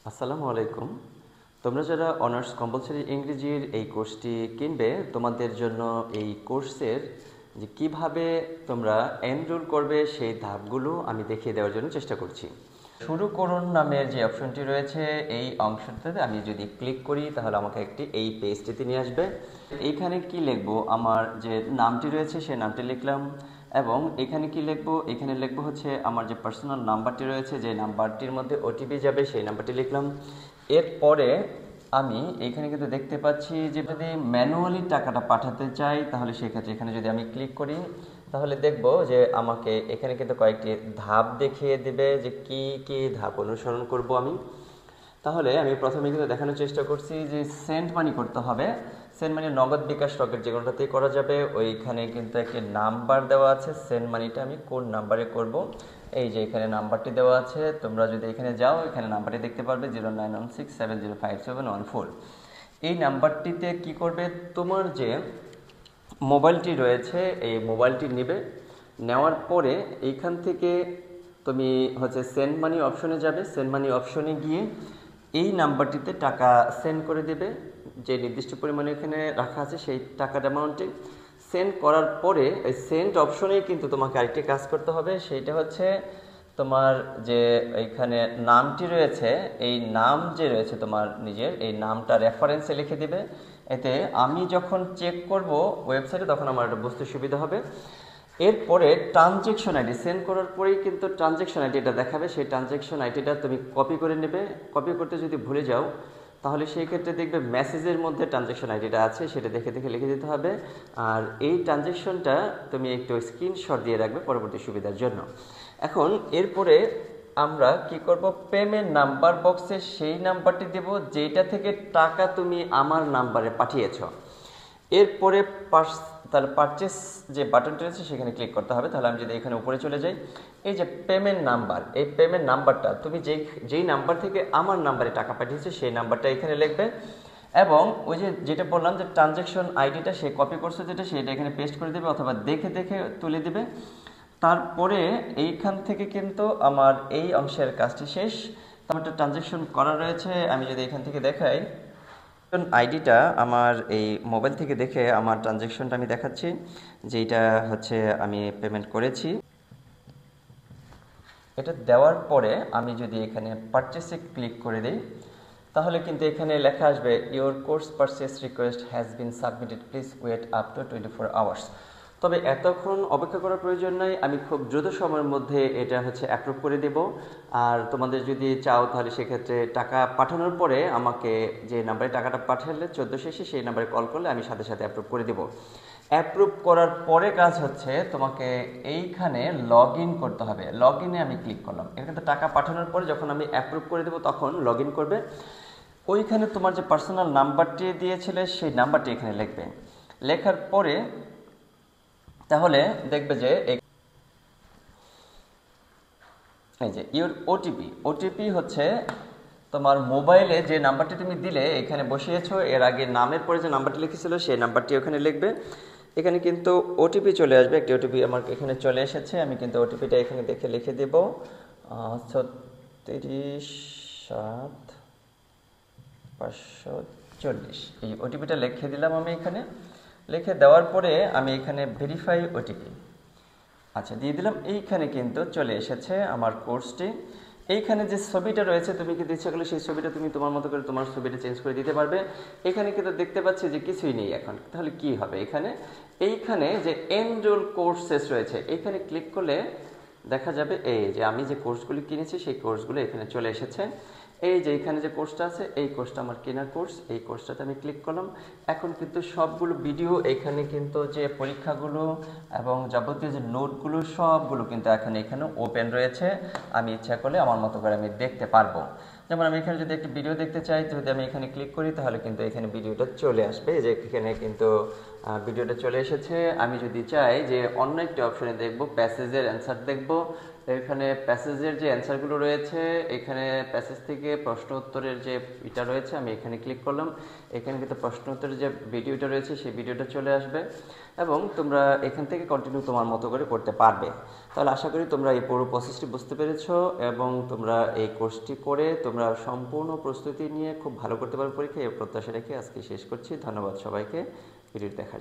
আসসালামু আলাইকুম। তোমরা যারা অনার্স কম্পালসরি ইংরেজির এই কোর্সটি কিনবে, তোমাদের জন্য এই কোর্সের যে কিভাবে তোমরা এনরোল করবে সেই ধাপগুলো আমি দেখিয়ে দেওয়ার জন্য চেষ্টা করছি। শুরু করুন নামের যে অপশনটি রয়েছে এই অংশটাতে আমি যদি ক্লিক করি তাহলে আমাকে এই পেজটিতে নিয়ে আসবে। এইখানে কি লিখবো, আমার যে নামটি রয়েছে সেই নামটি লিখলাম এবং এখানে কি লিখবো, এখানে লিখবো হচ্ছে আমার যে পার্সোনাল নাম্বারটি রয়েছে, যে নাম্বারটির মধ্যে ওটিপি যাবে সেই নাম্বারটি লিখলাম। এরপরে আমি এখানে কিন্তু দেখতে পাচ্ছি যে যদি ম্যানুয়ালি টাকাটা পাঠাতে চাই তাহলে সেক্ষেত্রে এখানে যদি আমি ক্লিক করি তাহলে দেখব যে আমাকে এখানে কিন্তু কয়েকটি ধাপ দেখিয়ে দেবে যে কি কি ধাপ অনুসরণ করব আমি। তাহলে আমি প্রথমে কিন্তু দেখানোর চেষ্টা করছি যে সেন্ড মানি করতে হবে। সেন্ড মানি নগদ, বিকাশ, রকেট যে কোনোটাতেই করা যাবে। ওইখানে কিন্তু একটি নাম্বার দেওয়া আছে, সেন্ড মানিটা আমি কোন নাম্বারে করব। এই যে এখানে নাম্বারটি দেওয়া আছে, তোমরা যদি এখানে যাও এখানে নাম্বারটি দেখতে পারবে 0916705704। এই নাম্বারটিতে কি করবে, তোমার যে মোবাইলটি রয়েছে এই মোবাইলটি নেবে। নেওয়ার পরে এইখান থেকে তুমি হচ্ছে সেন্ড মানি অপশনে যাবে। সেন্ড মানি অপশনে গিয়ে এই নাম্বারটিতে টাকা সেন্ড করে দেবে, যে নির্দিষ্ট পরিমাণে এখানে রাখা আছে সেই টাকার অ্যামাউন্টে। সেন্ড করার পরে এই সেন্ড অপশনেই কিন্তু তোমাকে আরেকটি কাজ করতে হবে, সেইটা হচ্ছে তোমার যে এইখানে নামটি রয়েছে এই নাম যে রয়েছে তোমার নিজের, এই নামটা রেফারেন্সে লিখে দিবে। এতে আমি যখন চেক করব ওয়েবসাইটে তখন আমার একটা বুঝতে সুবিধা হবে। এরপরে ট্রানজ্যাকশন আইডি সেন্ড করার পরেই কিন্তু ট্রানজ্যাকশন আইডিটা দেখাবে। সেই ট্রানজ্যাকশন আইডিটা তুমি কপি করে নেবে। কপি করতে যদি ভুলে যাও তাহলে সেই ক্ষেত্রে দেখবে মেসেজের মধ্যে ট্রানজ্যাকশন আইডিটা আছে, সেটা দেখে দেখে লিখে দিতে হবে। আর এই ট্রানজ্যাকশনটা তুমি একটু স্ক্রিনশট দিয়ে রাখবে পরবর্তী সুবিধার জন্য। এখন এরপরে আমরা কি করব, পেমেন্ট নাম্বার বক্সে সেই নাম্বারটি দেব যেটা থেকে টাকা তুমি আমার নাম্বারে পাঠিয়েছ। এরপরে তাহলে পারচেস যে বাটনটি রয়েছে সেখানে ক্লিক করতে হবে। তাহলে আমি যদি এখানে উপরে চলে যাই, এই যে পেমেন্ট নাম্বার, এই পেমেন্ট নাম্বারটা তুমি যেই নাম্বার থেকে আমার নাম্বারে টাকা পাঠিয়েছে সেই নাম্বারটা এখানে লিখবে এবং ওই যেটা বললাম যে ট্রানজ্যাকশন আইডিটা সে কপি করছে যেটা সেটা এখানে পেস্ট করে দেবে অথবা দেখে দেখে তুলে দেবে। তারপরে এইখান থেকে কিন্তু আমার এই অংশের কাজটি শেষ। আমার একটা ট্রানজ্যাকশন করা রয়েছে, আমি যদি এখান থেকে দেখাই আইডিটা আমার এই মোবাইল থেকে দেখে আমার ট্রানজ্যাকশনটা আমি দেখাচ্ছি, যেটা হচ্ছে আমি পেমেন্ট করেছি। এটা দেওয়ার পরে আমি যদি এখানে পারচেসে ক্লিক করে দিই তাহলে কিন্তু এখানে লেখা আসবে your course purchase request has been submitted, please wait up to 24 hours. তবে এতক্ষণ অপেক্ষা করার প্রয়োজন নাই, আমি খুব দ্রুত সময়ের মধ্যে এটা হচ্ছে অ্যাপ্রুভ করে দেব। আর তোমাদের যদি চাও তাহলে সেক্ষেত্রে টাকা পাঠানোর পরে আমাকে যে নাম্বারে টাকাটা পাঠালে 14 শেষে সেই নাম্বারে কল করলে আমি সাথে সাথে অ্যাপ্রুভ করে দেব। অ্যাপ্রুভ করার পরে কাজ হচ্ছে তোমাকে এইখানে লগ ইন করতে হবে। লগ ইনে আমি ক্লিক করলাম। এখানে টাকা পাঠানোর পরে যখন আমি অ্যাপ্রুভ করে দেবো তখন লগ ইন করবে। ওইখানে তোমার যে পার্সোনাল নাম্বারটি দিয়েছিলে সেই নাম্বারটি এখানে লিখবে। লেখার পরে তাহলে দেখবে যে এই যে ইওর ওটিপি হচ্ছে তোমার মোবাইলে যে নাম্বারটি তুমি দিলে এখানে বসিয়েছো, এর আগে নামের পরে যে নাম্বারটি লিখেছিল সেই নাম্বারটি ওখানে লিখবে। এখানে কিন্তু ওটিপি চলে আসবে, একটি ওটিপি আমার এখানে চলে এসেছে। আমি কিন্তু ওটিপিটা এখানে দেখে লিখে দেব 37540। এই ওটিপিটা লিখে দিলাম আমি এখানে। লিখে দেওয়ার পরে আমি এখানে ভেরিফাই ওটিপি আচ্ছা দিয়ে দিলাম। এইখানে কিন্তু চলে এসেছে আমার কোর্সটি। এইখানে যে ছবিটা রয়েছে তুমি কিন্তু ইচ্ছা করলে সেই ছবিটা তুমি তোমার মতো করে তোমার ছবিটা চেঞ্জ করে দিতে পারবে। এখানে কিন্তু দেখতে পাচ্ছি যে কিছুই নেই এখন। তাহলে কি হবে, এইখানে যে এনরোল কোর্সেস রয়েছে এইখানে ক্লিক করলে দেখা যাবে এই যে আমি যে কোর্সগুলি কিনেছি সেই কোর্সগুলো এখানে চলে এসেছে। এই যে এখানে যে কোর্সটা আছে এই কোর্সটা আমার কেনার কোর্স, এই কোর্সটাতে আমি ক্লিক করলাম। এখন কিন্তু সবগুলো ভিডিও এখানে কিন্তু যে পরীক্ষাগুলো এবং যাবতীয় যে নোটগুলো সবগুলো কিন্তু এখানে ওপেন রয়েছে। আমি ইচ্ছা করলে আমার মতো করে আমি দেখতে পারবো। যেমন আমি এখানে যদি একটি ভিডিও দেখতে চাই, যদি আমি এখানে ক্লিক করি তাহলে কিন্তু এখানে ভিডিওটা চলে আসবে। যে এখানে কিন্তু ভিডিওটা চলে এসেছে। আমি যদি চাই যে অন্য একটি অপশনে দেখব, প্যাসেজের অ্যান্সার দেখব, এখানে প্যাসেজের যে অ্যান্সারগুলো রয়েছে, এখানে প্যাসেজ থেকে প্রশ্ন উত্তরের যে এটা রয়েছে, আমি এখানে ক্লিক করলাম। এখানে কিন্তু প্রশ্ন উত্তরের যে ভিডিওটা রয়েছে সেই ভিডিওটা চলে আসবে এবং তোমরা এখান থেকে কন্টিনিউ তোমার মতো করে করতে পারবে। তাহলে আশা করি তোমরা এই পুরো প্রসেসটি বুঝতে পেরেছো এবং তোমরা এই কোর্সটি করে তোমরা সম্পূর্ণ প্রস্তুতি নিয়ে খুব ভালো করতে পারবে পরীক্ষা, এই প্রত্যাশা রেখে আজকে শেষ করছি। ধন্যবাদ সবাইকে ভিডিও দেখার জন্য।